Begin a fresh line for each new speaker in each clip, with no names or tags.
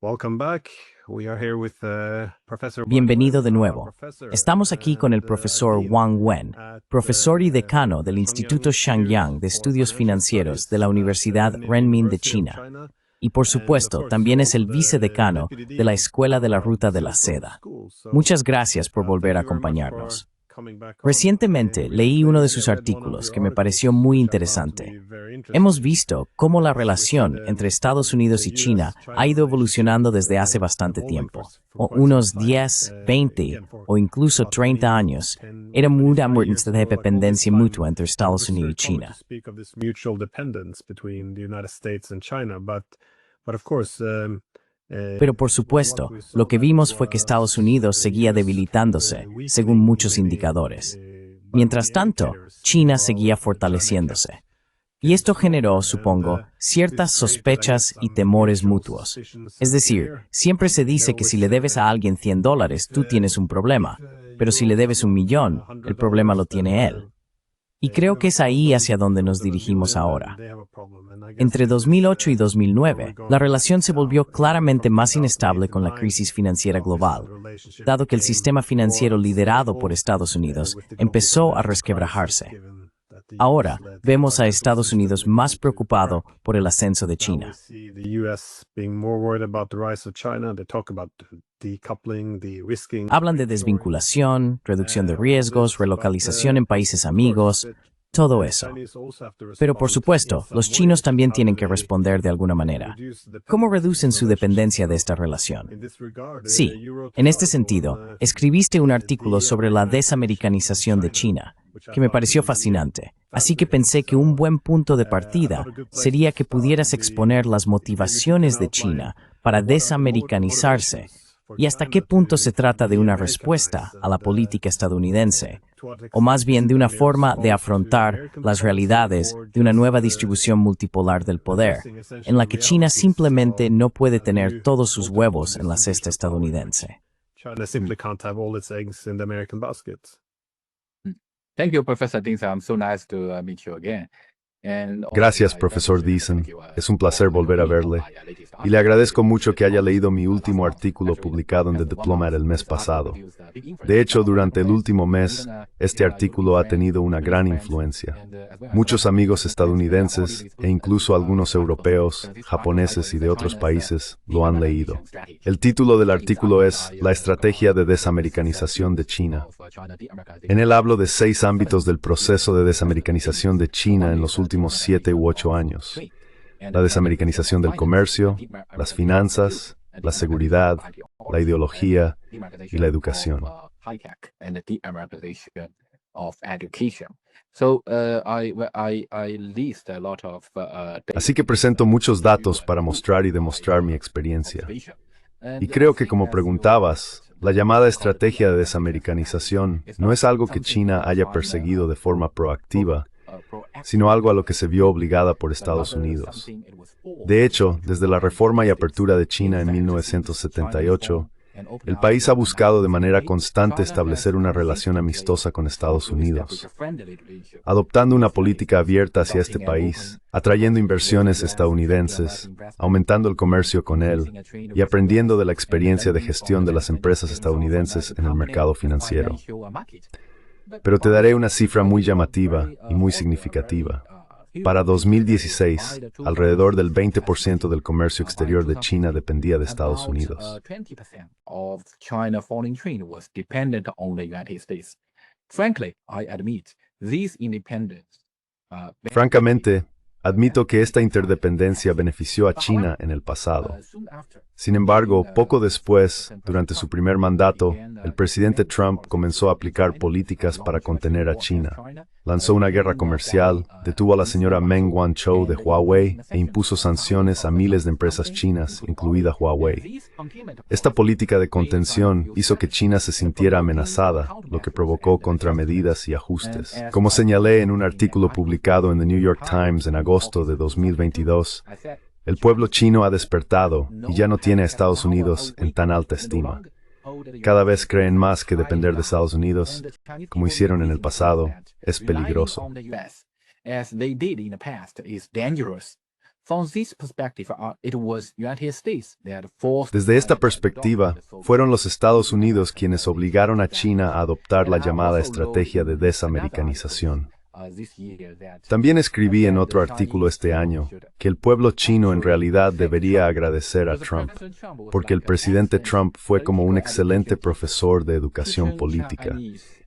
Welcome back. We are here with Professor Wang
Bienvenido
Wen,
de nuevo.
professor
Estamos aquí con el
and
profesor
dean
Wang Wen,
at
profesor y
the
decano del Instituto
Shenyang
Shangyang
Institute
de
for
Estudios
Financial
Financieros de
Studies
la
at the
Universidad
Renmin
Renmin de
University of
China.
China.
Y por
And of
supuesto,
course, you're
también es
also
el
the
vicedecano
deputy
de la
dean
Escuela de la
of
Ruta de
Silk
la
Road
Seda.
School. So
Muchas gracias por
thank
volver a
you very much for
acompañarnos.
coming back on. I
Recientemente leí uno de
recently
sus
read one of
artículos
your
que me pareció
articles,
muy
which I found to
interesante.
be very
Hemos
interesting,
visto cómo la
which had
relación entre Estados Unidos y
the
China ha
US-China
ido
relationship
evolucionando desde hace bastante
evolving
tiempo,
for
o
quite some
unos
time.
10, 20
Again, for
o incluso
about
30 años.
10
Era
or
mucha
25 years ago, like all this
dependencia
time,
mutua entre
it
Estados
was
Unidos
very
y
common to
China.
speak of this mutual dependence between the United States and China. But of course,
Pero por
what
supuesto,
we saw
lo que
that
vimos fue que Estados Unidos
the
seguía
US
debilitándose, según
weakening
muchos indicadores.
by
Mientras
many
tanto,
indicators,
China
while
seguía
China kept
fortaleciéndose. Y
getting
esto
stronger.
generó,
And
supongo,
this
ciertas
created, I guess,
sospechas y
some
temores
mutual
mutuos.
suspicions
Es decir,
here.
siempre se
You
dice
know,
que si le debes a alguien $100, tú tienes un problema, pero si le
you owe
debes un
someone
millón, el problema
$100,
lo tiene
then
él. Y
you
creo
have
que
a
es ahí
problem.
hacia
If
donde
you owe
nos
them a
dirigimos
million, then
ahora.
they have a problem. And I guess
Entre
this is
2008 y
where we're
2009, la
going
relación se
now.
volvió claramente
From
más
2008
inestable
to
con la
2009,
crisis financiera
obviously the
global,
relationship
dado que el
became
sistema
more
financiero liderado por
unstable
Estados Unidos
with the global
empezó a
financial crisis,
resquebrajarse.
given that the US
Ahora
led
vemos a
financial
Estados
system
Unidos más
into
preocupado
crack.
por el ascenso de
Now we
China.
see the US being more worried about the rise of China. They talk about decoupling, de-risking,
Hablan de
reshoring,
desvinculación, reducción de
all
riesgos,
this.
relocalización en países
Of course,
amigos, todo
the
eso.
Chinese also have to
Pero por
respond in
supuesto,
some
los
way.
chinos también
How do
tienen que
they
responder de alguna manera.
reduce the
¿Cómo
dependency
reducen
of the
su
relationship?
dependencia de
So,
esta relación?
in this regard,
Sí,
you wrote
en
this
este
article
sentido,
on
escribiste un artículo sobre la
de-Americanization
desamericanización de
China,
China,
which I
que me
found to
pareció
be
fascinante. Así que
fascinating.
pensé que
So,
un buen punto de
I
partida
thought a good place
sería
to
que
start
pudieras
would be
exponer las
maybe if you can
motivaciones de
outline
China para
what are the
desamericanizarse
motivations for
y hasta
China
qué punto se
to
trata de una
de-Americanize
respuesta a la política estadounidense,
to what
o más
extent is
bien
it
de
a
una
mere
forma de
response to
afrontar
American
las
policy
realidades
or
de una
just
nueva distribución multipolar del poder,
addressing
en
essentially
la
the
que China
realities
simplemente
of
no puede
a
tener
new
todos sus
multipolar
huevos en la cesta
distribution power in which
estadounidense.
China simply can't have all its eggs in the American basket.
Thank you, Professor Dinson. So nice to meet you again.
Gracias, profesor Deason. Es un placer volver a verle. Y le agradezco mucho que haya leído mi último artículo publicado en The Diplomat el mes pasado. De hecho, durante el último mes, este artículo ha tenido una gran influencia. Muchos amigos estadounidenses, e incluso algunos europeos, japoneses y de otros países, lo han leído. El título del artículo es La estrategia de desamericanización de China. En él hablo de 6 ámbitos del proceso de desamericanización de China en los últimos 7 u 8 años. La desamericanización del comercio, las finanzas, la seguridad, la ideología y la educación. Así que presento muchos datos para mostrar y demostrar mi experiencia. Y creo que, como preguntabas, la llamada estrategia de desamericanización no es algo que China haya perseguido de forma proactiva, sino algo a lo que se vio obligada por Estados Unidos. De hecho, desde la reforma y apertura de China en 1978, el país ha buscado de manera constante establecer una relación amistosa con Estados Unidos, adoptando una política abierta hacia este país, atrayendo inversiones estadounidenses, aumentando el comercio con él y aprendiendo de la experiencia de gestión de las empresas estadounidenses en el mercado financiero. Pero te daré una cifra muy llamativa y muy significativa. Para 2016, alrededor del 20% del comercio exterior de China dependía de Estados Unidos. Francamente, admito que esta interdependencia benefició a China en el pasado. Sin embargo, poco después, durante su primer mandato, el presidente Trump comenzó a aplicar políticas para contener a China. Lanzó una guerra comercial, detuvo a la señora Meng Wanzhou de Huawei e impuso sanciones a miles de empresas chinas, incluida Huawei. Esta política de contención hizo que China se sintiera amenazada, lo que provocó contramedidas y ajustes. Como señalé en un artículo publicado en The New York Times en agosto de 2022, el pueblo chino ha despertado y ya no tiene a Estados Unidos en tan alta estima. Cada vez creen más que depender de Estados Unidos, como hicieron en el pasado, es peligroso. Desde esta perspectiva, fueron los Estados Unidos quienes obligaron a China a adoptar la llamada estrategia de desamericanización. También escribí en otro artículo este año que el pueblo chino en realidad debería agradecer a Trump, porque el presidente Trump fue como un excelente profesor de educación política.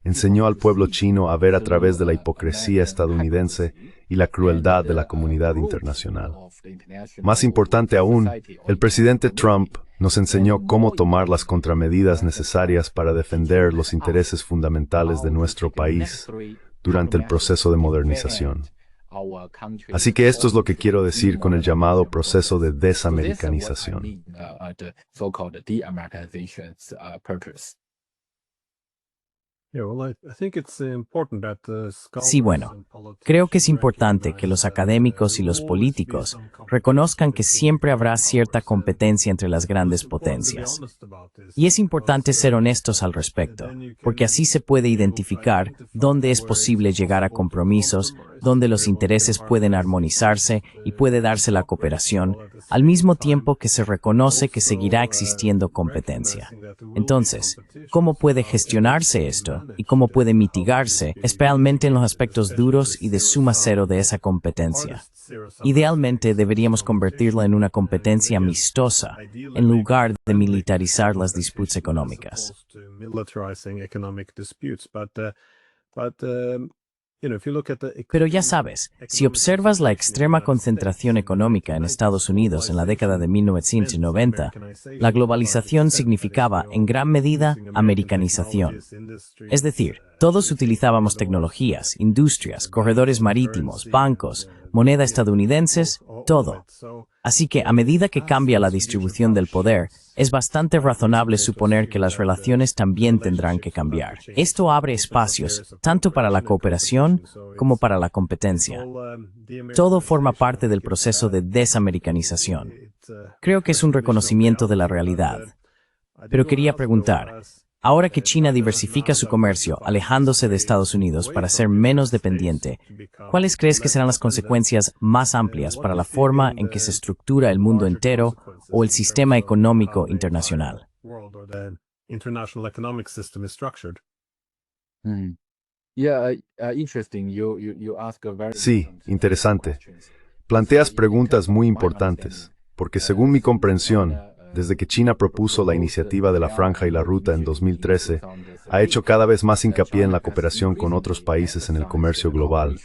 Enseñó al pueblo chino a ver a través de la hipocresía estadounidense y la crueldad de la comunidad internacional. Más importante aún, el presidente Trump nos enseñó cómo tomar las contramedidas necesarias para defender los intereses fundamentales de nuestro país durante el proceso de modernización. Así que esto es lo que quiero decir con el llamado proceso de desamericanización.
Sí, bueno, creo que es importante que los académicos y los políticos reconozcan que siempre habrá cierta competencia entre las grandes potencias. Y es importante ser honestos al respecto, porque así se puede identificar dónde es posible llegar a compromisos, dónde los intereses pueden armonizarse y puede darse la cooperación, al mismo tiempo que se reconoce que seguirá existiendo competencia. Entonces, ¿cómo puede gestionarse esto? ¿Y cómo puede mitigarse, especialmente en los aspectos duros y de suma cero de esa competencia? Idealmente deberíamos convertirla en una competencia amistosa, en lugar de militarizar las disputas económicas. Pero ya sabes, si observas la extrema concentración económica en Estados Unidos en la década de 1990, la globalización significaba, en gran medida, americanización. Es decir, todos utilizábamos tecnologías, industrias, corredores marítimos, bancos, moneda estadounidenses, todo. Así que, a medida que cambia la distribución del poder, es bastante razonable suponer que las relaciones también tendrán que cambiar. Esto abre espacios, tanto para la cooperación como para la competencia. Todo forma parte del proceso de desamericanización. Creo que es un reconocimiento de la realidad. Pero quería preguntar, ahora que China diversifica su comercio, alejándose de Estados Unidos para ser menos dependiente, ¿cuáles crees que serán las consecuencias más amplias para la forma en que se estructura el mundo entero o el sistema económico internacional?
Sí, interesante. Planteas preguntas muy importantes, porque según mi comprensión, desde que China propuso la iniciativa de la Franja y la Ruta en 2013, ha hecho cada vez más hincapié en la cooperación con otros países en el comercio global.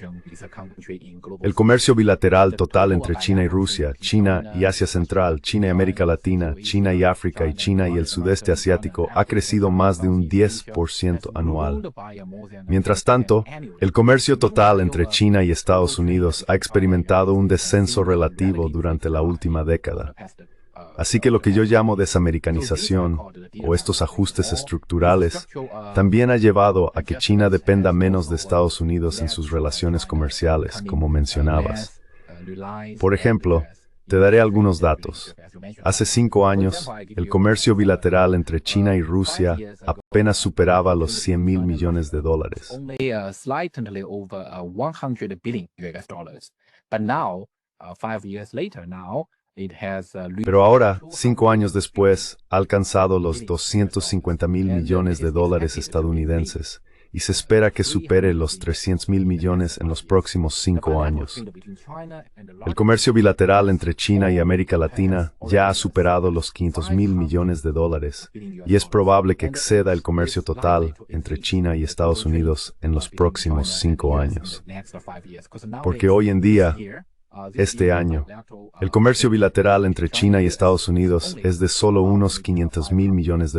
El comercio bilateral total entre China y Rusia, China y Asia Central, China y América Latina, China y África y China y el sudeste asiático ha crecido más de un 10% anual. Mientras tanto, el comercio total entre China y Estados Unidos ha experimentado un descenso relativo durante la última década. Así que lo que yo llamo desamericanización, o estos ajustes estructurales, también ha llevado a que China dependa menos de Estados Unidos en sus relaciones comerciales, como mencionabas. Por ejemplo, te daré algunos datos. Hace 5 años, el comercio bilateral entre China y Rusia apenas superaba los $100,000 millones. Pero ahora, 5 años después, ha alcanzado los $250,000 millones estadounidenses y se espera que supere los $300,000 millones en los próximos 5 años. El comercio bilateral entre China y América Latina ya ha superado los $500,000 millones y es probable que exceda el comercio total entre China y Estados Unidos en los próximos 5 años. Porque hoy en día, este año, el comercio bilateral entre China y Estados Unidos es de solo unos $500,000 millones.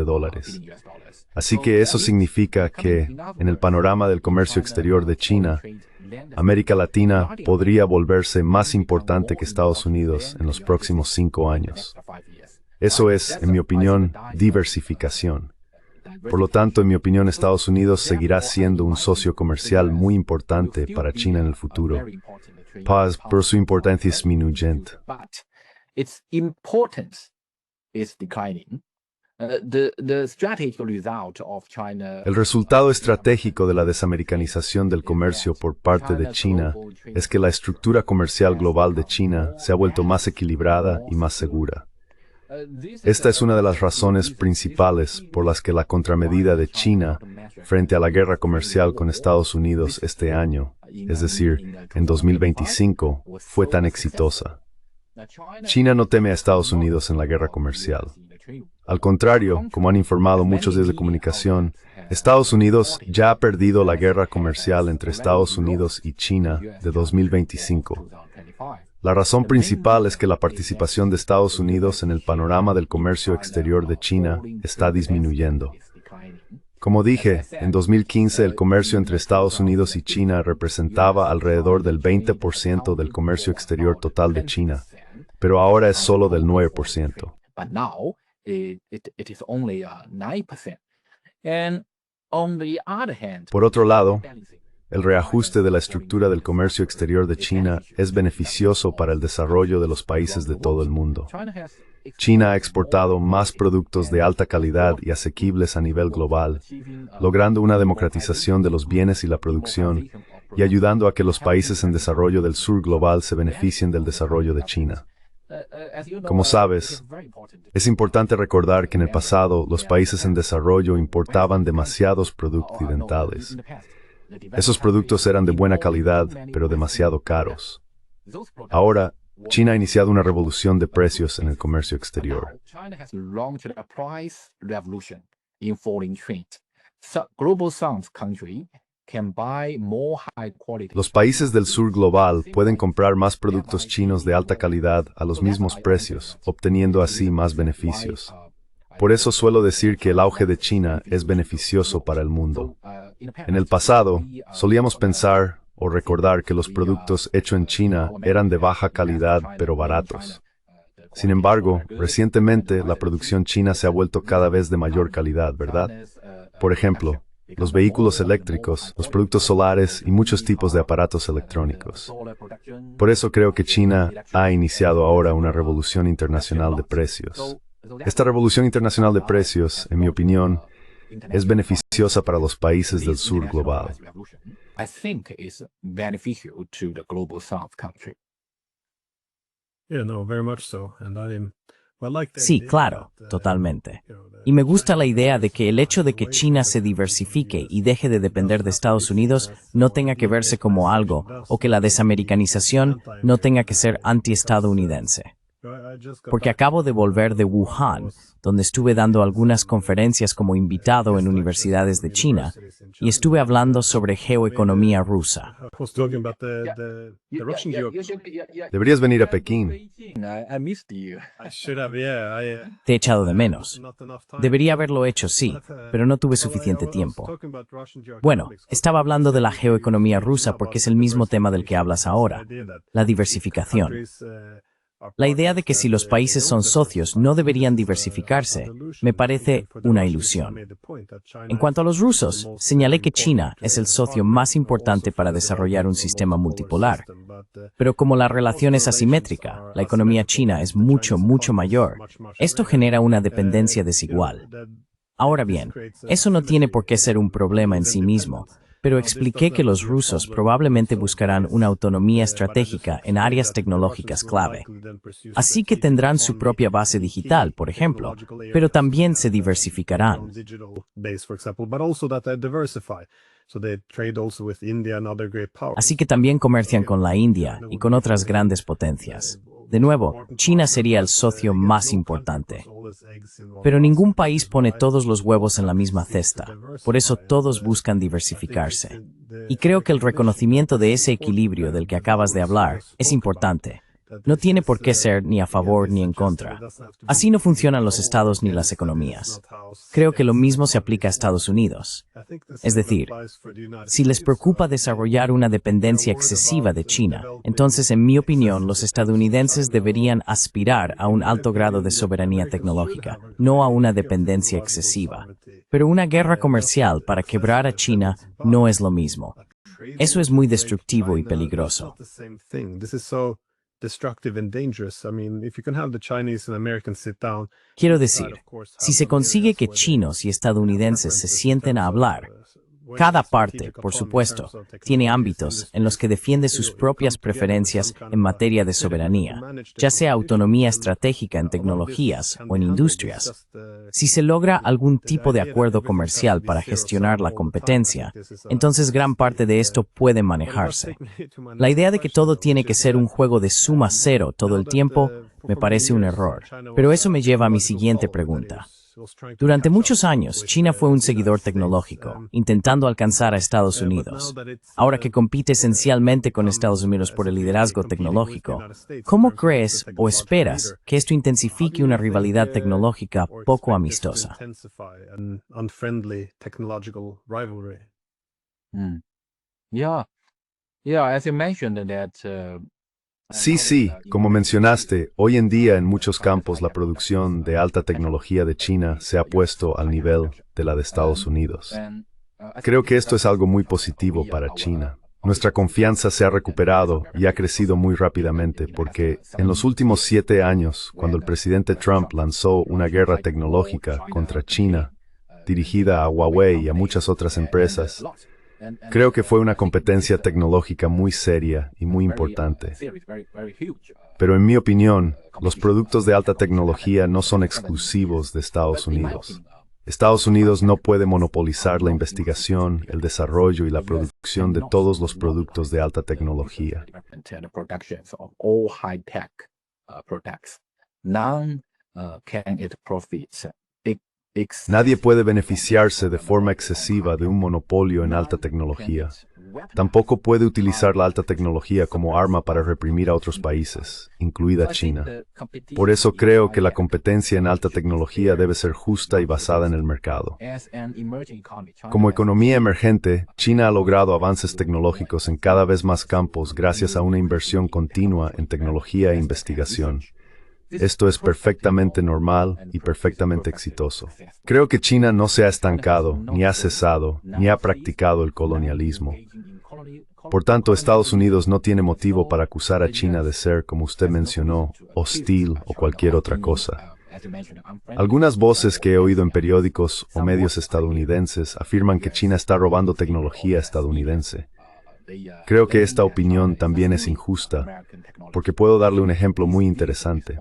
Así que eso significa que, en el panorama del comercio exterior de China, América Latina podría volverse más importante que Estados Unidos en los próximos 5 años. Eso es, en mi opinión, diversificación. Por lo tanto, en mi opinión, Estados Unidos seguirá siendo un socio comercial muy importante para China en el futuro. Pero su importancia es disminuyente. El resultado estratégico de la desamericanización del comercio por parte de China es que la estructura comercial global de China se ha vuelto más equilibrada y más segura. Esta es una de las razones principales por las que la contramedida de China frente a la guerra comercial con Estados Unidos este año, es decir, en 2025, fue tan exitosa. China no teme a Estados Unidos en la guerra comercial. Al contrario, como han informado muchos medios de comunicación, Estados Unidos ya ha perdido la guerra comercial entre Estados Unidos y China de 2025. La razón principal es que la participación de Estados Unidos en el panorama del comercio exterior de China está disminuyendo. Como dije, en 2015 el comercio entre Estados Unidos y China representaba alrededor del 20% del comercio exterior total de China, pero ahora es solo del 9%. Por otro lado, el reajuste de la estructura del comercio exterior de China es beneficioso para el desarrollo de los países de todo el mundo. China ha exportado más productos de alta calidad y asequibles a nivel global, logrando una democratización de los bienes y la producción, y ayudando a que los países en desarrollo del sur global se beneficien del desarrollo de China. Como sabes, es importante recordar que en el pasado los países en desarrollo importaban demasiados productos occidentales. Esos productos eran de buena calidad, pero demasiado caros. Ahora, China ha iniciado una revolución de precios en el comercio exterior. Los países del sur global pueden comprar más productos chinos de alta calidad a los mismos precios, obteniendo así más beneficios. Por eso suelo decir que el auge de China es beneficioso para el mundo. En el pasado, solíamos pensar o recordar que los productos hechos en China eran de baja calidad pero baratos. Sin embargo, recientemente la producción china se ha vuelto cada vez de mayor calidad, ¿verdad? Por ejemplo, los vehículos eléctricos, los productos solares y muchos tipos de aparatos electrónicos. Por eso creo que China ha iniciado ahora una revolución internacional de precios. Esta revolución internacional de precios, en mi opinión, es beneficiosa para los países del sur global.
Sí, claro, totalmente. Y me gusta la idea de que el hecho de que China se diversifique y deje de depender de Estados Unidos no tenga que verse como algo, o que la desamericanización no tenga que ser anti-estadounidense. Porque acabo de volver de Wuhan, donde estuve dando algunas conferencias como invitado en universidades de China, y estuve hablando sobre geoeconomía rusa.
Deberías venir a Pekín.
Te he echado de menos. Debería haberlo hecho, sí, pero no tuve suficiente tiempo. Bueno, estaba hablando de la geoeconomía rusa porque es el mismo tema del que hablas ahora, la diversificación. La idea de que si los países son socios no deberían diversificarse, me parece una ilusión. En cuanto a los rusos, señalé que China es el socio más importante para desarrollar un sistema multipolar. Pero como la relación es asimétrica, la economía china es mucho mayor, esto genera una dependencia desigual. Ahora bien, eso no tiene por qué ser un problema en sí mismo, pero expliqué que los rusos probablemente buscarán una autonomía estratégica en áreas tecnológicas clave. Así que tendrán su propia base digital, por ejemplo, pero también se diversificarán. Así que también comercian con la India y con otras grandes potencias. De nuevo, China sería el socio más importante. Pero ningún país pone todos los huevos en la misma cesta. Por eso todos buscan diversificarse. Y creo que el reconocimiento de ese equilibrio del que acabas de hablar es importante. No tiene por qué ser ni a favor ni en contra. Así no funcionan los estados ni las economías. Creo que lo mismo se aplica a Estados Unidos. Es decir, si les preocupa desarrollar una dependencia excesiva de China, entonces, en mi opinión, los estadounidenses deberían aspirar a un alto grado de soberanía tecnológica, no a una dependencia excesiva. Pero una guerra comercial para quebrar a China no es lo mismo. Eso es muy destructivo y peligroso.
destructive and dangerous. I mean, if you can have the Chinese and Americans sit down.
Quiero decir, si se consigue que chinos y estadounidenses se sienten a hablar, cada parte, por supuesto, tiene ámbitos en los que defiende sus propias preferencias en materia de soberanía, ya sea autonomía estratégica en tecnologías o en industrias. Si se logra algún tipo de acuerdo comercial para gestionar la competencia, entonces gran parte de esto puede manejarse. La idea de que todo tiene que ser un juego de suma cero todo el tiempo me parece un error. Pero eso me lleva a mi siguiente pregunta. Durante muchos años, China fue un seguidor tecnológico, intentando alcanzar a Estados Unidos. Ahora que compite esencialmente con Estados Unidos por el liderazgo tecnológico, ¿cómo crees o esperas que esto intensifique una rivalidad tecnológica poco amistosa?
As you mentioned that.
Sí, como mencionaste, hoy en día en muchos campos la producción de alta tecnología de China se ha puesto al nivel de la de Estados Unidos. Creo que esto es algo muy positivo para China. Nuestra confianza se ha recuperado y ha crecido muy rápidamente porque en los últimos 7 años, cuando el presidente Trump lanzó una guerra tecnológica contra China, dirigida a Huawei y a muchas otras empresas, creo que fue una competencia tecnológica muy seria y muy importante. Pero en mi opinión, los productos de alta tecnología no son exclusivos de Estados Unidos. Estados Unidos no puede monopolizar la investigación, el desarrollo y la producción de todos los productos de alta tecnología. Nadie puede beneficiarse de forma excesiva de un monopolio en alta tecnología. Tampoco puede utilizar la alta tecnología como arma para reprimir a otros países, incluida China. Por eso creo que la competencia en alta tecnología debe ser justa y basada en el mercado. Como economía emergente, China ha logrado avances tecnológicos en cada vez más campos gracias a una inversión continua en tecnología e investigación. Esto es perfectamente normal y perfectamente exitoso. Creo que China no se ha estancado, ni ha cesado, ni ha practicado el colonialismo. Por tanto, Estados Unidos no tiene motivo para acusar a China de ser, como usted mencionó, hostil o cualquier otra cosa. Algunas voces que he oído en periódicos o medios estadounidenses afirman que China está robando tecnología estadounidense. Creo que esta opinión también es injusta, porque puedo darle un ejemplo muy interesante.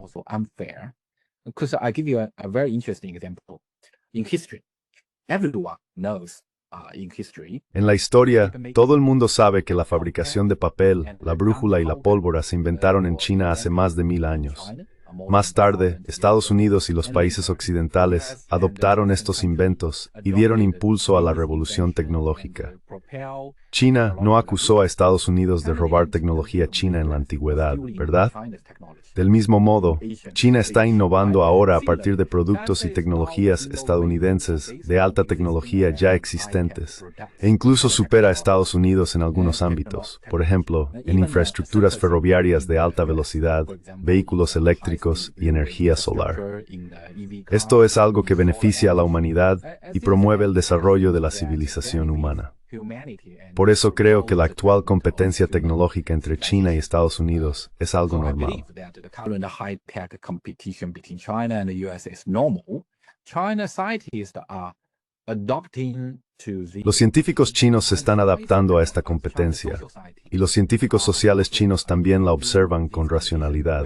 En la historia, todo el mundo sabe que la fabricación de papel, la brújula y la pólvora se inventaron en China hace más de 1000 años. Más tarde, Estados Unidos y los países occidentales adoptaron estos inventos y dieron impulso a la revolución tecnológica. China no acusó a Estados Unidos de robar tecnología china en la antigüedad, ¿verdad? Del mismo modo, China está innovando ahora a partir de productos y tecnologías estadounidenses de alta tecnología ya existentes, e incluso supera a Estados Unidos en algunos ámbitos, por ejemplo, en infraestructuras ferroviarias de alta velocidad, vehículos eléctricos y energía solar. Esto es algo que beneficia a la humanidad y promueve el desarrollo de la civilización humana. Por eso creo que la actual competencia tecnológica entre China y Estados Unidos es algo normal. Los científicos chinos se están adaptando a esta competencia, y los científicos sociales chinos también la observan con racionalidad.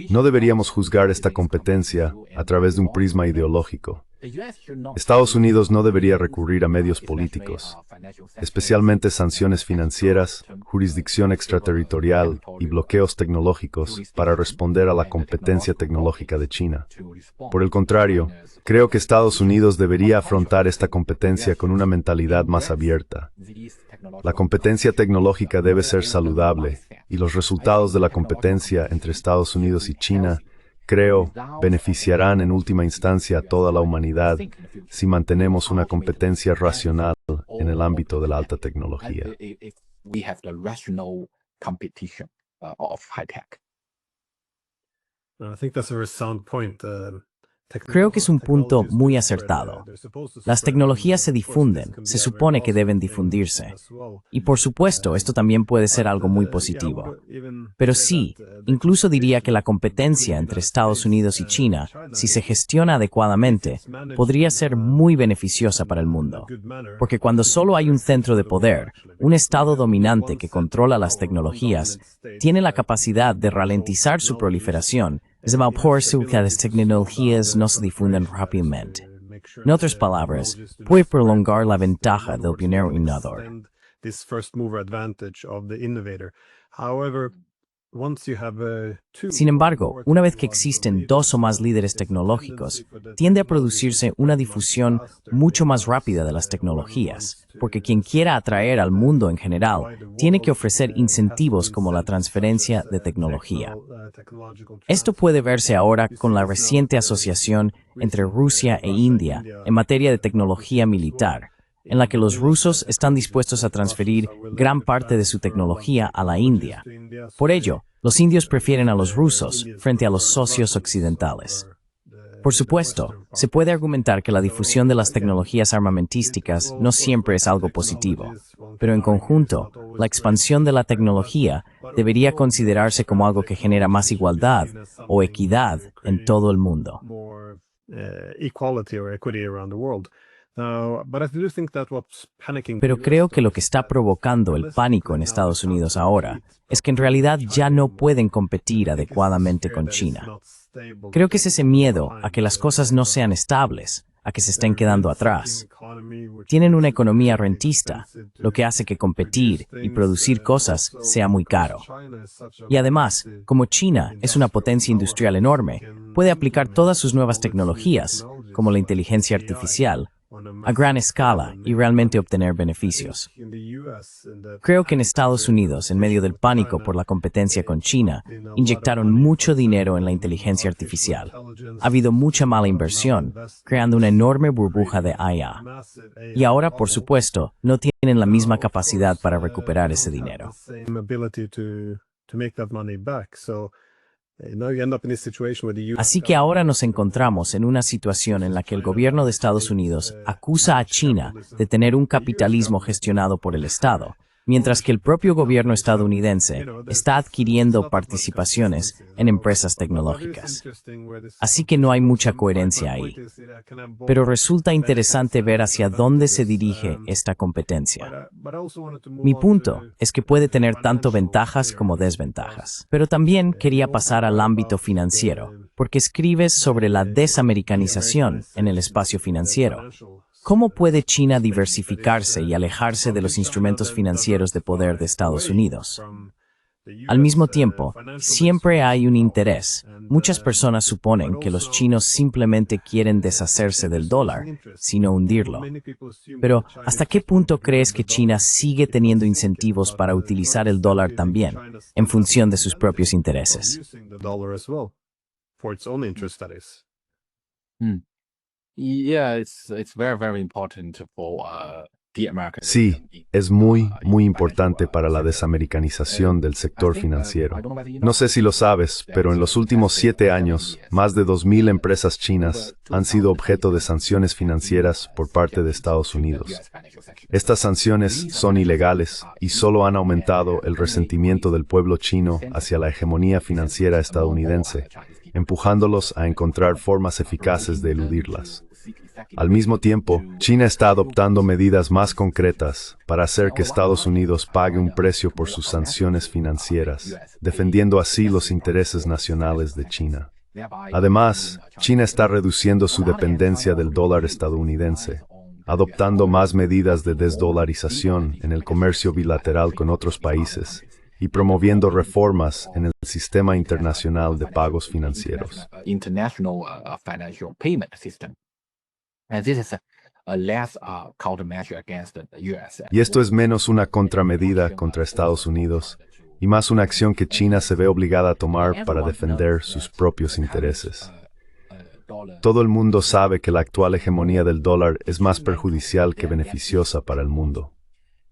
No deberíamos juzgar esta competencia a través de un prisma ideológico. Estados Unidos no debería recurrir a medios políticos, especialmente sanciones financieras, jurisdicción extraterritorial y bloqueos tecnológicos para responder a la competencia tecnológica de China. Por el contrario, creo que Estados Unidos debería afrontar esta competencia con una mentalidad más abierta. La competencia tecnológica debe ser saludable, y los resultados de la competencia entre Estados Unidos y China, creo, beneficiarán en última instancia a toda la humanidad si mantenemos una competencia racional en el ámbito de la alta tecnología.
I think that's a very sound point.
Creo que es un punto muy acertado. Las tecnologías se difunden, se supone que deben difundirse. Y por supuesto, esto también puede ser algo muy positivo. Pero sí, incluso diría que la competencia entre Estados Unidos y China, si se gestiona adecuadamente, podría ser muy beneficiosa para el mundo. Porque cuando solo hay un centro de poder, un Estado dominante que controla las tecnologías, tiene la capacidad de ralentizar su proliferación. Es por eso que las tecnologías no se difunden rápidamente. En otras palabras, puede prolongar la ventaja del pionero innovador. Sin embargo, una vez que existen dos o más líderes tecnológicos, tiende a producirse una difusión mucho más rápida de las tecnologías, porque quien quiera atraer al mundo en general tiene que ofrecer incentivos como la transferencia de tecnología. Esto puede verse ahora con la reciente asociación entre Rusia e India en materia de tecnología militar, en la que los rusos están dispuestos a transferir gran parte de su tecnología a la India. Por ello, los indios prefieren a los rusos frente a los socios occidentales. Por supuesto, se puede argumentar que la difusión de las tecnologías armamentísticas no siempre es algo positivo, pero en conjunto, la expansión de la tecnología debería considerarse como algo que genera más igualdad o equidad en todo el mundo. Pero creo que lo que está provocando el pánico en Estados Unidos ahora es que en realidad ya no pueden competir adecuadamente con China. Creo que es ese miedo a que las cosas no sean estables, a que se estén quedando atrás. Tienen una economía rentista, lo que hace que competir y producir cosas sea muy caro. Y además, como China es una potencia industrial enorme, puede aplicar todas sus nuevas tecnologías, como la inteligencia artificial, a gran escala y realmente obtener beneficios. Creo que en Estados Unidos, en medio del pánico por la competencia con China, inyectaron mucho dinero en la inteligencia artificial. Ha habido mucha mala inversión, creando una enorme burbuja de IA. Y ahora, por supuesto, no tienen la misma capacidad para recuperar ese dinero. Así que ahora nos encontramos en una situación en la que el gobierno de Estados Unidos acusa a China de tener un capitalismo gestionado por el Estado, mientras que el propio gobierno estadounidense está adquiriendo participaciones en empresas tecnológicas. Así que no hay mucha coherencia ahí. Pero resulta interesante ver hacia dónde se dirige esta competencia. Mi punto es que puede tener tanto ventajas como desventajas. Pero también quería pasar al ámbito financiero, porque escribes sobre la desamericanización en el espacio financiero. ¿Cómo puede China diversificarse y alejarse de los instrumentos financieros de poder de Estados Unidos? Al mismo tiempo, siempre hay un interés. Muchas personas suponen que los chinos simplemente quieren deshacerse del dólar, sino hundirlo. Pero, ¿hasta qué punto crees que China sigue teniendo incentivos para utilizar el dólar también, en función de sus propios intereses?
Sí, es muy, muy importante para la desamericanización del sector financiero. No sé si lo sabes, pero en los últimos 7 años, más de 2.000 empresas chinas han sido objeto de sanciones financieras por parte de Estados Unidos. Estas sanciones son ilegales y solo han aumentado el resentimiento del pueblo chino hacia la hegemonía financiera estadounidense, empujándolos a encontrar formas eficaces de eludirlas. Al mismo tiempo, China está adoptando medidas más concretas para hacer que Estados Unidos pague un precio por sus sanciones financieras, defendiendo así los intereses nacionales de China. Además, China está reduciendo su dependencia del dólar estadounidense, adoptando más medidas de desdolarización en el comercio bilateral con otros países y promoviendo reformas en el sistema internacional de pagos financieros. Y esto es menos una contramedida contra Estados Unidos y más una acción que China se ve obligada a tomar para defender sus propios intereses. Todo el mundo sabe que la actual hegemonía del dólar es más perjudicial que beneficiosa para el mundo.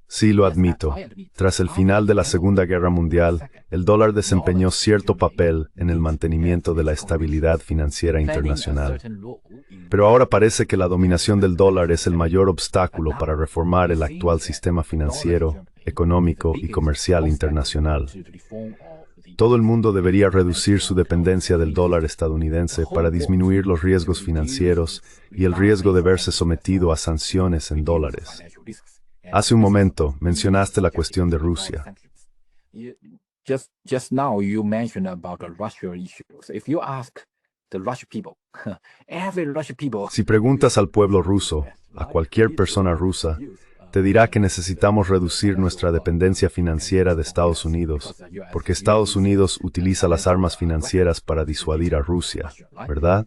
Sí, lo admito. Tras el final de la Segunda Guerra Mundial, el dólar desempeñó cierto papel en el mantenimiento de la estabilidad financiera internacional. Pero ahora parece que la dominación del dólar es el mayor obstáculo para reformar el actual sistema financiero, económico y comercial internacional. Todo el mundo debería reducir su dependencia del dólar estadounidense para disminuir los riesgos financieros y el riesgo de verse sometido a sanciones en dólares. Hace un momento mencionaste la cuestión de Rusia.
Just now you mentioned about the Russia issues. If you ask the Russian people, every Russian people.
Si preguntas al pueblo ruso, a cualquier persona rusa, te dirá que necesitamos reducir nuestra dependencia financiera de Estados Unidos, porque Estados Unidos utiliza las armas financieras para disuadir a Rusia, ¿verdad?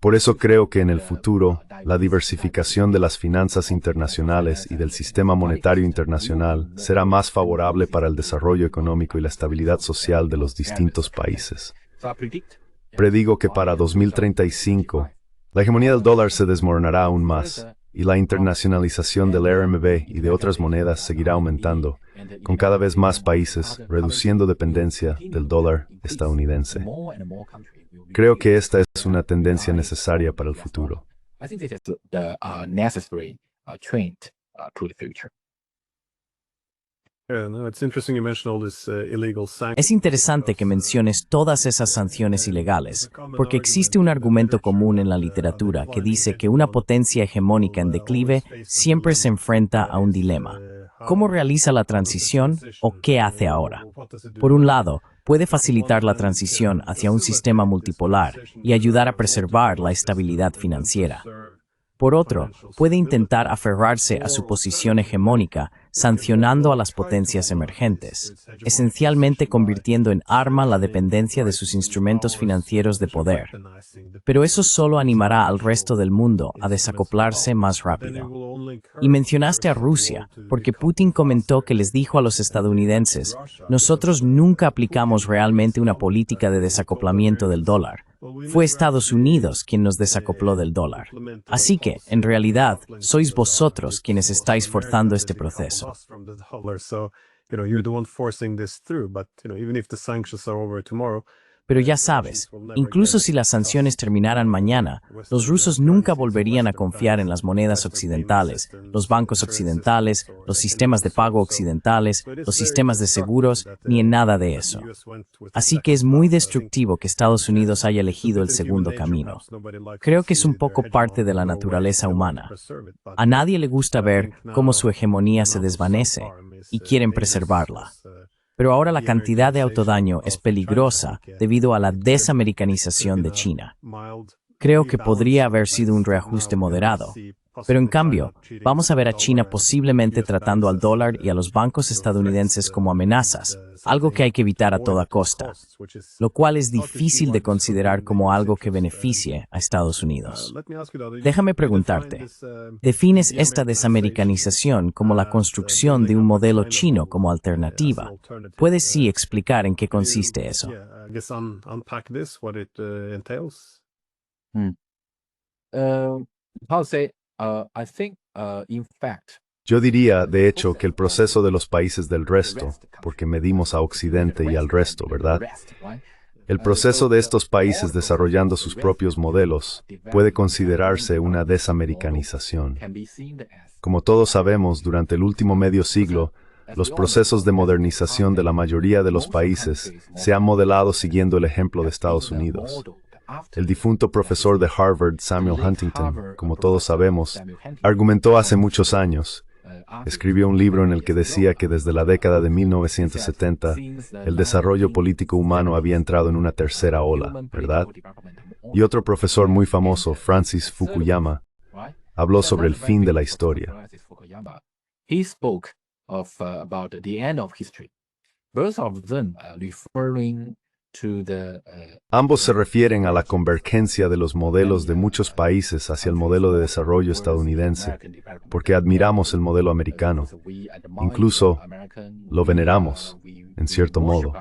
Por eso creo que en el futuro, la diversificación de las finanzas internacionales y del sistema monetario internacional será más favorable para el desarrollo económico y la estabilidad social de los distintos países. Predigo que para 2035, la hegemonía del dólar se desmoronará aún más, y la internacionalización del RMB y de otras monedas seguirá aumentando, con cada vez más países reduciendo dependencia del dólar estadounidense. Creo que esta es una tendencia necesaria para el futuro.
Es interesante que menciones todas esas sanciones ilegales, porque existe un argumento común en la literatura que dice que una potencia hegemónica en declive siempre se enfrenta a un dilema. ¿Cómo realiza la transición o qué hace ahora? Por un lado, puede facilitar la transición hacia un sistema multipolar y ayudar a preservar la estabilidad financiera. Por otro, puede intentar aferrarse a su posición hegemónica, sancionando a las potencias emergentes, esencialmente convirtiendo en arma la dependencia de sus instrumentos financieros de poder. Pero eso solo animará al resto del mundo a desacoplarse más rápido. Y mencionaste a Rusia, porque Putin comentó que les dijo a los estadounidenses, nosotros nunca aplicamos realmente una política de desacoplamiento del dólar. Fue Estados Unidos quien nos desacopló del dólar. Así que, en realidad, sois vosotros quienes estáis forzando este proceso. Pero ya sabes, incluso si las sanciones terminaran mañana, los rusos nunca volverían a confiar en las monedas occidentales, los bancos occidentales, los sistemas de pago occidentales, los sistemas de seguros, ni en nada de eso. Así que es muy destructivo que Estados Unidos haya elegido el segundo camino. Creo que es un poco parte de la naturaleza humana. A nadie le gusta ver cómo su hegemonía se desvanece y quieren preservarla. Pero ahora la cantidad de autodaño es peligrosa debido a la desamericanización de China. Creo que podría haber sido un reajuste moderado. Pero en cambio, vamos a ver a China posiblemente tratando al dólar y a los bancos estadounidenses como amenazas, algo que hay que evitar a toda costa, lo cual es difícil de considerar como algo que beneficie a Estados Unidos. Déjame preguntarte, ¿defines esta desamericanización como la construcción de un modelo chino como alternativa? ¿Puedes sí explicar en qué consiste eso?
Yo diría, de hecho, que el proceso de los países del resto, porque medimos a Occidente y al resto, ¿verdad? El proceso de estos países desarrollando sus propios modelos puede considerarse una desamericanización. Como todos sabemos, durante el último medio siglo, los procesos de modernización de la mayoría de los países se han modelado siguiendo el ejemplo de Estados Unidos. El difunto profesor de Harvard, Samuel Huntington, como todos sabemos, argumentó hace muchos años. Escribió un libro en el que decía que desde la década de 1970, el desarrollo político humano había entrado en una tercera ola, ¿verdad? Y otro profesor muy famoso, Francis Fukuyama, habló sobre el fin de la historia. Ambos se refieren a la convergencia de los modelos de muchos países hacia el modelo de desarrollo estadounidense, porque admiramos el modelo americano. Incluso lo veneramos, en cierto modo.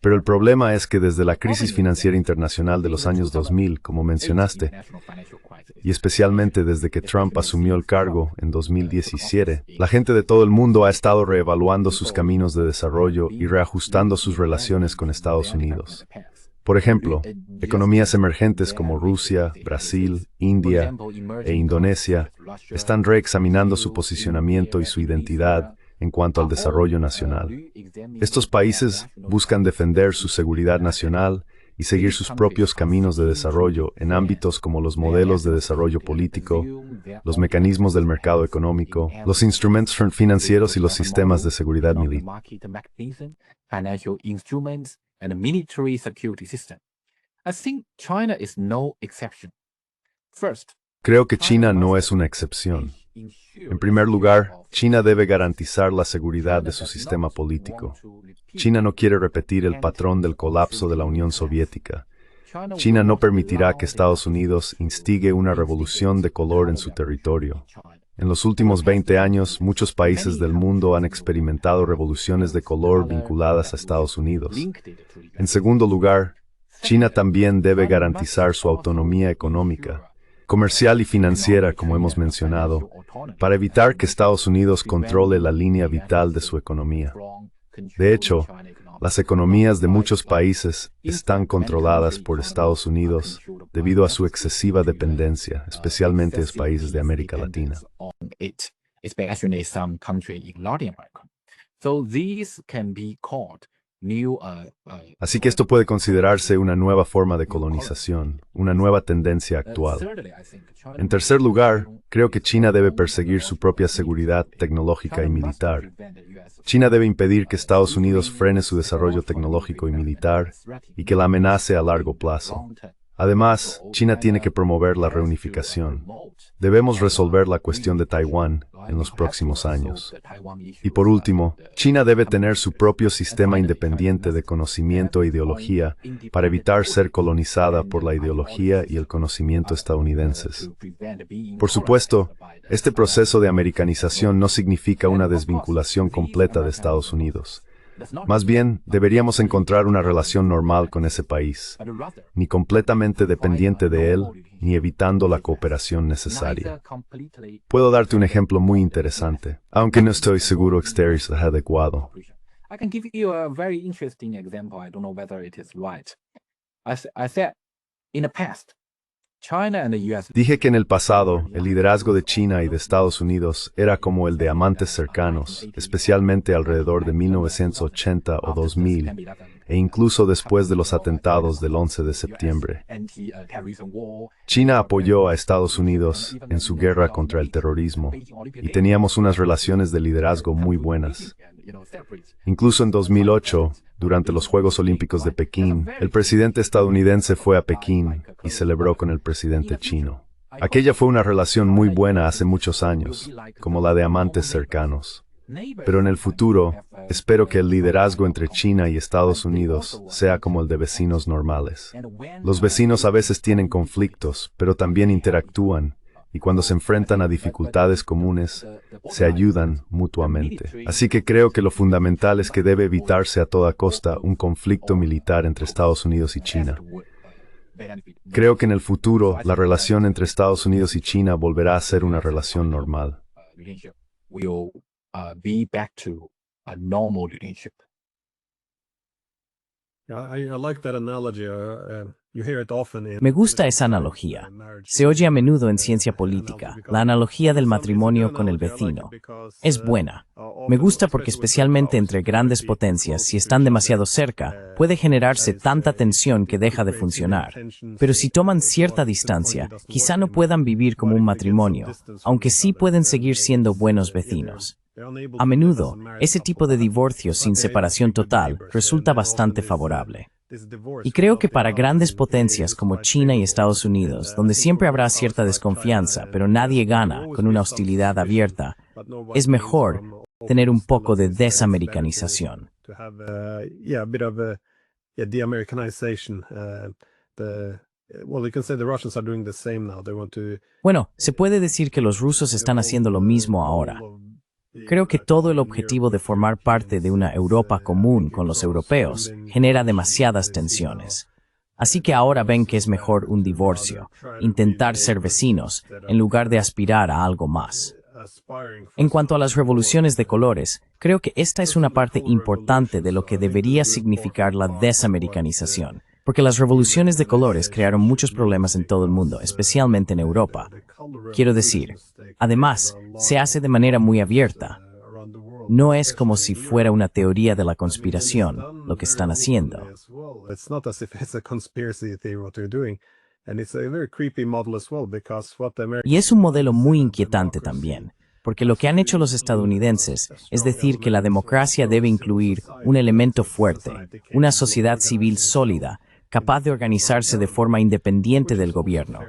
Pero el problema es que desde la crisis financiera internacional de los años 2000, como mencionaste, y especialmente desde que Trump asumió el cargo en 2017, la gente de todo el mundo ha estado reevaluando sus caminos de desarrollo y reajustando sus relaciones con Estados Unidos. Por ejemplo, economías emergentes como Rusia, Brasil, India e Indonesia están reexaminando su posicionamiento y su identidad en cuanto al desarrollo nacional. Estos países buscan defender su seguridad nacional y seguir sus propios caminos de desarrollo en ámbitos como los modelos de desarrollo político, los mecanismos del mercado económico, los instrumentos financieros y los sistemas de seguridad militar.
And the military security system. I think China is no exception. First,
creo que China no es una excepción. En primer lugar, China debe garantizar la seguridad de su sistema político. China no quiere repetir el patrón del colapso de la Unión Soviética. China no permitirá que Estados Unidos instigue una revolución de color en su territorio. En los últimos 20 años, muchos países del mundo han experimentado revoluciones de color vinculadas a Estados Unidos. En segundo lugar, China también debe garantizar su autonomía económica, comercial y financiera, como hemos mencionado, para evitar que Estados Unidos controle la línea vital de su economía. De hecho, las economías de muchos países están controladas por Estados Unidos debido a su excesiva dependencia, especialmente en países de América Latina. Así que esto puede considerarse una nueva forma de colonización, una nueva tendencia actual. En tercer lugar, creo que China debe perseguir su propia seguridad tecnológica y militar. China debe impedir que Estados Unidos frene su desarrollo tecnológico y militar y que la amenace a largo plazo. Además, China tiene que promover la reunificación. Debemos resolver la cuestión de Taiwán en los próximos años. Y por último, China debe tener su propio sistema independiente de conocimiento e ideología para evitar ser colonizada por la ideología y el conocimiento estadounidenses. Por supuesto, este proceso de americanización no significa una desvinculación completa de Estados Unidos. Más bien, deberíamos encontrar una relación normal con ese país, ni completamente dependiente de él, ni evitando la cooperación necesaria. Puedo darte un ejemplo muy interesante, aunque no estoy seguro que es adecuado.
I can give you a very interesting example. I don't know whether it is right. I said, in the past, China and the US.
Dije que en el pasado, el liderazgo de China y de Estados Unidos era como el de amantes cercanos, especialmente alrededor de 1980 o 2000, e incluso después de los atentados del 11 de septiembre. China apoyó a Estados Unidos en su guerra contra el terrorismo, y teníamos unas relaciones de liderazgo muy buenas. Incluso en 2008, durante los Juegos Olímpicos de Pekín, el presidente estadounidense fue a Pekín y celebró con el presidente chino. Aquella fue una relación muy buena hace muchos años, como la de amantes cercanos. Pero en el futuro, espero que el liderazgo entre China y Estados Unidos sea como el de vecinos normales. Los vecinos a veces tienen conflictos, pero también interactúan, y cuando se enfrentan a dificultades comunes, se ayudan mutuamente. Así que creo que lo fundamental es que debe evitarse a toda costa un conflicto militar entre Estados Unidos y China. Creo que en el futuro, la relación entre Estados Unidos y China volverá a ser una relación normal.
Be back to a normal relationship.
I like that analogy. You hear it often in,
Me gusta esa analogía. Se oye a menudo en ciencia política, la analogía del matrimonio con el vecino. Es buena. Me gusta porque especialmente entre grandes potencias, si están demasiado cerca, puede generarse tanta tensión que deja de funcionar. Pero si toman cierta distancia, quizá no puedan vivir como un matrimonio, aunque sí pueden seguir siendo buenos vecinos. A menudo, ese tipo de divorcio sin separación total resulta bastante favorable. Y creo que para grandes potencias como China y Estados Unidos, donde siempre habrá cierta desconfianza, pero nadie gana con una hostilidad abierta, es mejor tener un poco de desamericanización. Bueno, se puede decir que los rusos están haciendo lo mismo ahora. Creo que todo el objetivo de formar parte de una Europa común con los europeos genera demasiadas tensiones. Así que ahora ven que es mejor un divorcio, intentar ser vecinos, en lugar de aspirar a algo más. En cuanto a las revoluciones de colores, creo que esta es una parte importante de lo que debería significar la desamericanización, porque las revoluciones de colores crearon muchos problemas en todo el mundo, especialmente en Europa. Quiero decir, además, se hace de manera muy abierta. No es como si fuera una teoría de la conspiración lo que están haciendo. Y es un modelo muy inquietante también, porque lo que han hecho los estadounidenses es decir que la democracia debe incluir un elemento fuerte, una sociedad civil sólida, capaz de organizarse de forma independiente del gobierno,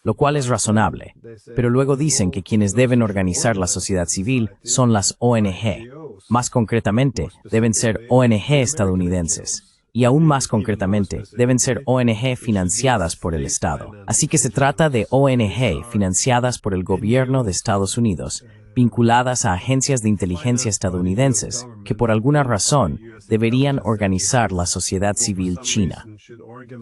lo cual es razonable, pero luego dicen que quienes deben organizar la sociedad civil son las ONG. Más concretamente, deben ser ONG estadounidenses. Y aún más concretamente, deben ser ONG financiadas por el Estado. Así que se trata de ONG financiadas por el gobierno de Estados Unidos, vinculadas a agencias de inteligencia estadounidenses, que por alguna razón deberían organizar la sociedad civil china.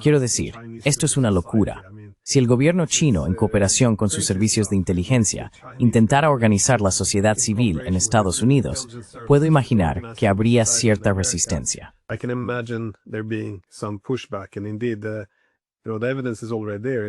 Quiero decir, esto es una locura. Si el gobierno chino, en cooperación con sus servicios de inteligencia, intentara organizar la sociedad civil en Estados Unidos, puedo imaginar que habría cierta resistencia.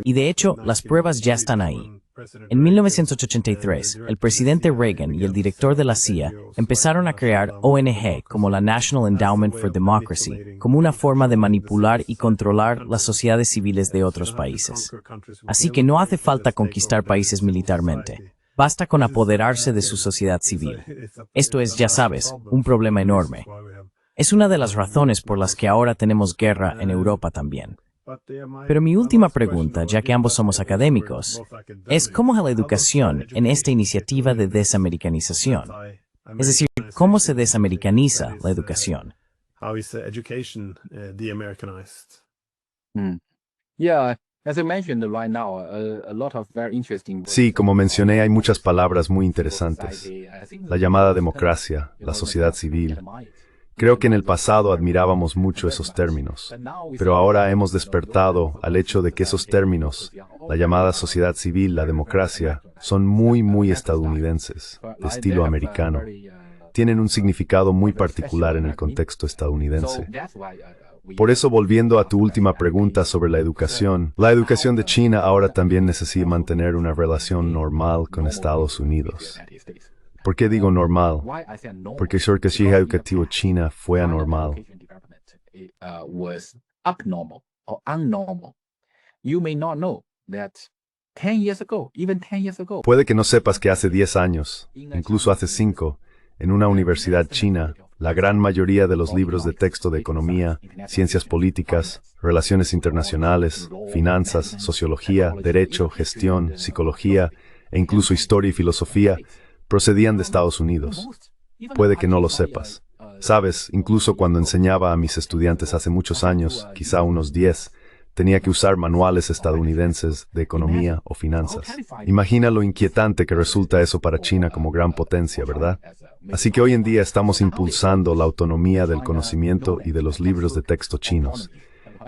Y de hecho, las pruebas ya están ahí. En 1983, el presidente Reagan y el director de la CIA empezaron a crear ONG como la National Endowment for Democracy, como una forma de manipular y controlar las sociedades civiles de otros países. Así que no hace falta conquistar países militarmente. Basta con apoderarse de su sociedad civil. Esto es, ya sabes, un problema enorme. Es una de las razones por las que ahora tenemos guerra en Europa también. Pero mi última pregunta, ya que ambos somos académicos, es ¿cómo es la educación en esta iniciativa de desamericanización? Es decir, ¿cómo se desamericaniza la educación?
Sí, como mencioné, hay muchas palabras muy interesantes. La llamada democracia, la sociedad civil. Creo que en el pasado admirábamos mucho esos términos, pero ahora hemos despertado al hecho de que esos términos, la llamada sociedad civil, la democracia, son muy estadounidenses, de estilo americano. Tienen un significado muy particular en el contexto estadounidense. Por eso, volviendo a tu última pregunta sobre la educación de China ahora también necesita mantener una relación normal con Estados Unidos. ¿Por qué digo normal? Porque el sistema educativo China fue anormal. Puede que no sepas que hace 10 años, incluso hace 5, en una universidad china, la gran mayoría de los libros de texto de economía, ciencias políticas, relaciones internacionales, finanzas, sociología, derecho, gestión, psicología e incluso historia y filosofía procedían de Estados Unidos. Puede que no lo sepas. Sabes, incluso cuando enseñaba a mis estudiantes hace muchos años, quizá unos 10, tenía que usar manuales estadounidenses de economía o finanzas. Imagina lo inquietante que resulta eso para China como gran potencia, ¿verdad? Así que hoy en día estamos impulsando la autonomía del conocimiento y de los libros de texto chinos.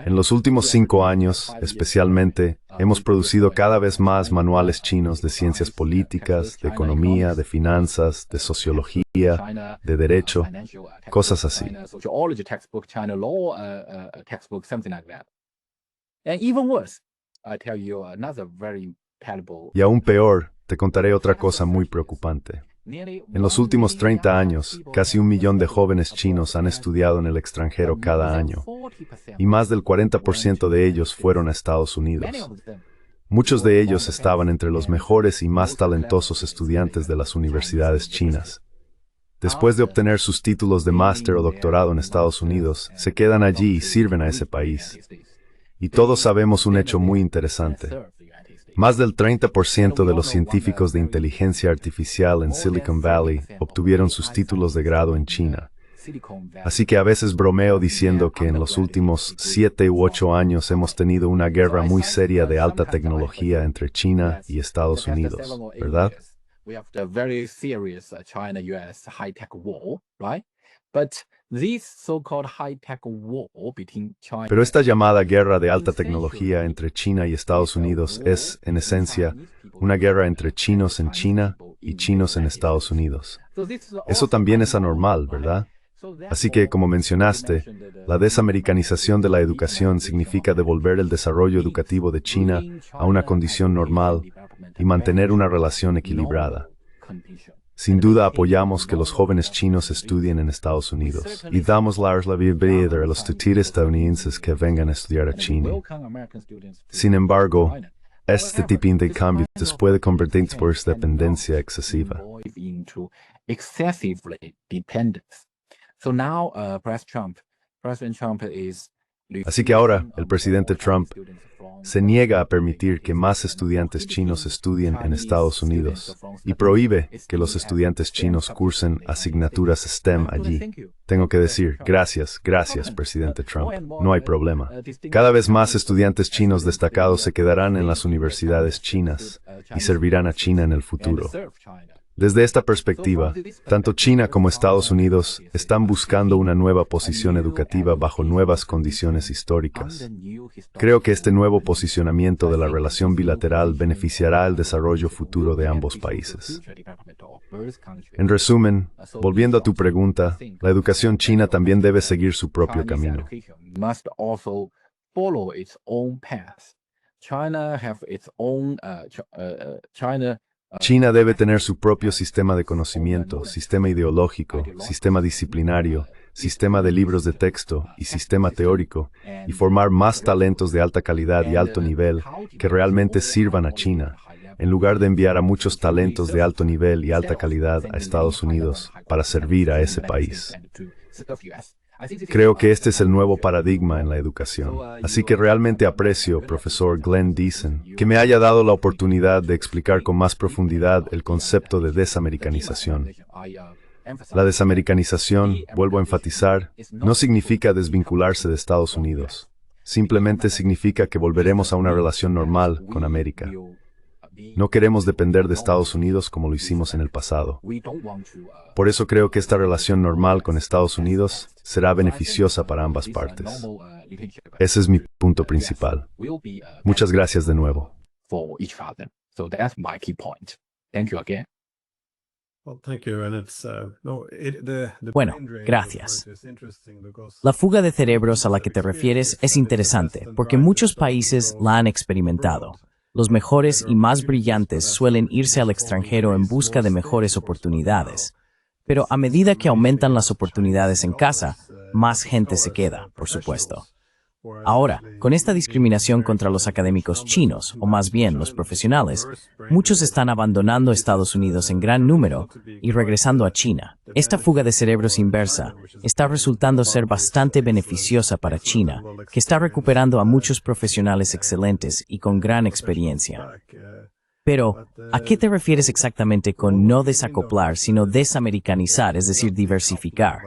En los últimos 5 años, especialmente, hemos producido cada vez más manuales chinos de ciencias políticas, de economía, de finanzas, de sociología, de derecho, cosas así. Y aún peor, te contaré otra cosa muy preocupante. En los últimos 30 años, casi 1 millón de jóvenes chinos han estudiado en el extranjero cada año, y más del 40% de ellos fueron a Estados Unidos. Muchos de ellos estaban entre los mejores y más talentosos estudiantes de las universidades chinas. Después de obtener sus títulos de máster o doctorado en Estados Unidos, se quedan allí y sirven a ese país. Y todos sabemos un hecho muy interesante. Más del 30% de los científicos de inteligencia artificial en Silicon Valley obtuvieron sus títulos de grado en China. Así que a veces bromeo diciendo que en los últimos 7 u 8 años hemos tenido una guerra muy seria de alta tecnología entre China y Estados Unidos, ¿verdad?
we have the very serious China-US high-tech war, right? But this so-called high-tech war between China.
Pero esta llamada guerra de alta tecnología entre China y Estados Unidos es, en esencia, una guerra entre chinos en China y chinos en Estados Unidos. Eso también es anormal, ¿verdad? Así que, como mencionaste, la desamericanización de la educación significa devolver el desarrollo educativo de China a una condición normal y mantener una relación equilibrada. Sin duda apoyamos que los jóvenes chinos estudien en Estados Unidos y damos la bienvenida a los estudiantes estadounidenses que vengan a estudiar a China. Sin embargo, este tipo de cambio puede convertirse por dependencia excesiva. Así que ahora, el presidente Trump se niega a permitir que más estudiantes chinos estudien en Estados Unidos y prohíbe que los estudiantes chinos cursen asignaturas STEM allí. Tengo que decir, gracias, presidente Trump. No hay problema. Cada vez más estudiantes chinos destacados se quedarán en las universidades chinas y servirán a China en el futuro. Desde esta perspectiva, tanto China como Estados Unidos están buscando una nueva posición educativa bajo nuevas condiciones históricas. Creo que este nuevo posicionamiento de la relación bilateral beneficiará el desarrollo futuro de ambos países. En resumen, volviendo a tu pregunta, la educación china también debe seguir su propio camino. China debe tener su propio sistema de conocimiento, sistema ideológico, sistema disciplinario, sistema de libros de texto y sistema teórico, y formar más talentos de alta calidad y alto nivel que realmente sirvan a China, en lugar de enviar a muchos talentos de alto nivel y alta calidad a Estados Unidos para servir a ese país. Creo que este es el nuevo paradigma en la educación. Así que realmente aprecio, profesor Glenn Deason, que me haya dado la oportunidad de explicar con más profundidad el concepto de desamericanización. La desamericanización, vuelvo a enfatizar, no significa desvincularse de Estados Unidos. Simplemente significa que volveremos a una relación normal con América. No queremos depender de Estados Unidos como lo hicimos en el pasado. Por eso creo que esta relación normal con Estados Unidos será beneficiosa para ambas partes. Ese es mi punto principal. Muchas gracias de nuevo.
Bueno, gracias. La fuga de cerebros a la que te refieres es interesante porque muchos países la han experimentado. Los mejores y más brillantes suelen irse al extranjero en busca de mejores oportunidades. Pero a medida que aumentan las oportunidades en casa, más gente se queda, por supuesto. Ahora, con esta discriminación contra los académicos chinos, o más bien los profesionales, muchos están abandonando Estados Unidos en gran número y regresando a China. Esta fuga de cerebros inversa está resultando ser bastante beneficiosa para China, que está recuperando a muchos profesionales excelentes y con gran experiencia. Pero, ¿a qué te refieres exactamente con no desacoplar, sino desamericanizar, es decir, diversificar?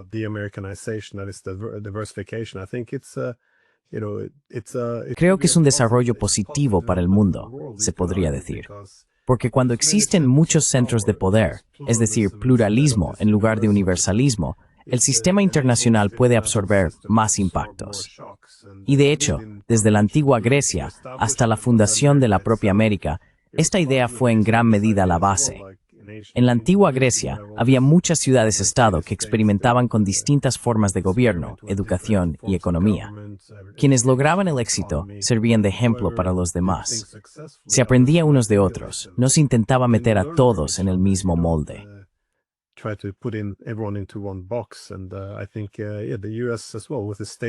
Creo que es un desarrollo positivo para el mundo, se podría decir. Porque cuando existen muchos centros de poder, es decir, pluralismo en lugar de universalismo, el sistema internacional puede absorber más impactos. Y de hecho, desde la antigua Grecia hasta la fundación de la propia América, esta idea fue en gran medida la base. En la antigua Grecia había muchas ciudades-estado que experimentaban con distintas formas de gobierno, educación y economía. Quienes lograban el éxito servían de ejemplo para los demás. Se aprendía unos de otros, no se intentaba meter a todos en el mismo molde.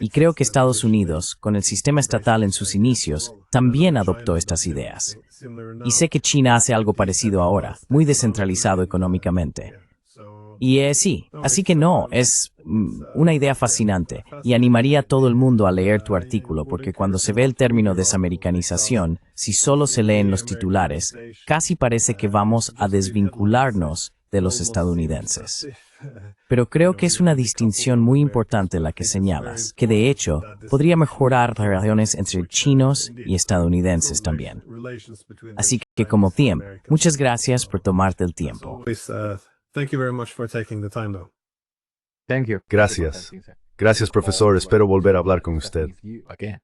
Y creo que Estados Unidos, con el sistema estatal en sus inicios, también adoptó estas ideas. Y sé que China hace algo parecido ahora, muy descentralizado económicamente. Y sí, así que no, es una idea fascinante y animaría a todo el mundo a leer tu artículo porque cuando se ve el término desamericanización, si solo se leen los titulares, casi parece que vamos a desvincularnos de los estadounidenses. Pero creo que es una distinción muy importante la que señalas, que de hecho podría mejorar las relaciones entre chinos y estadounidenses también. Así que como Thiem, muchas gracias por tomarte el tiempo.
Thank you very much for taking the time, though.
Thank you.
Gracias. Gracias, profesor. Espero volver a hablar con usted.
Again.